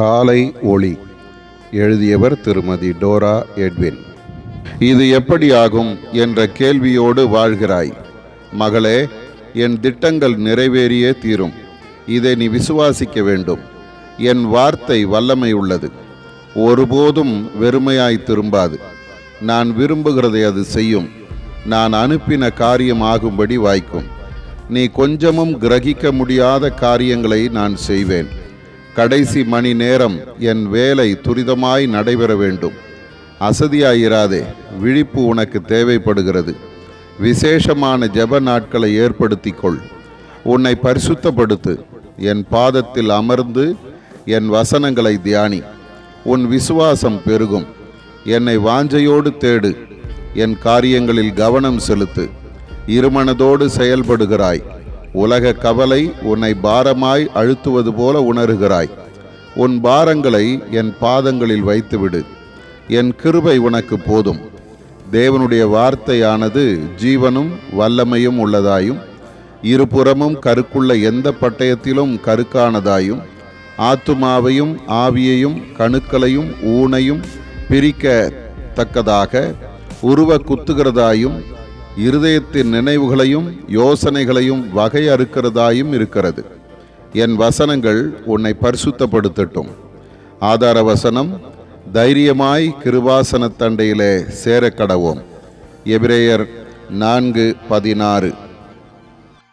காலை ஒளி. எழுதியவர் திருமதி டோரா எட்வின். இது எப்படி ஆகும் என்ற கேள்வியோடு வாழ்கிறாய். மகளே, என் திட்டங்கள் நிறைவேறியே தீரும். இதை நீ விசுவாசிக்க வேண்டும். என் வார்த்தை வல்லமை உள்ளது. ஒருபோதும் வெறுமையாய் திரும்பாது. நான் விரும்புகிறதை அது செய்யும். நான் அனுப்பின காரியம் ஆகும்படி வாய்க்கும். நீ கொஞ்சமும் கிரகிக்க முடியாத காரியங்களை நான் செய்வேன். கடைசி மணி நேரம் என் வேலை துரிதமாய் நடைபெற வேண்டும். அசதியாயிராதே, விழிப்பு உனக்கு தேவைப்படுகிறது. விசேஷமான ஜெப நாட்களை ஏற்படுத்திக்கொள். உன்னை பரிசுத்தப்படுத்து. என் பாதத்தில் அமர்ந்து என் வசனங்களை தியானி. உன் விசுவாசம் பெருகும். என்னை வாஞ்சையோடு தேடு. என் காரியங்களில் கவனம் செலுத்து. இருமனதோடு செயல்படுகிறாய். உலக கவலை உன்னை பாரமாய் அழுத்துவது போல உணர்கிறாய். உன் பாரங்களை என் பாதங்களில் வைத்துவிடு. என் கிருபை உனக்கு போதும். தேவனுடைய வார்த்தையானது ஜீவனும் வல்லமையும் உள்ளதாயும், இருபுறமும் கருக்குள்ள எந்த பட்டயத்திலும் கருக்கானதாயும், ஆத்துமாவையும் ஆவியையும் கணுக்களையும் ஊனையும் பிரிக்கத்தக்கதாக உருவ குத்துகிறதாயும், இருதயத்தின் நினைவுகளையும் யோசனைகளையும் வகை அறுக்கிறதாயும் இருக்கிறது. என் வசனங்கள் உன்னை பரிசுத்தப்படுத்தட்டும். ஆதார வசனம்: தைரியமாய் கிருபாசன தண்டையிலே சேரக்கடவோம். எபிரேயர் 4:16.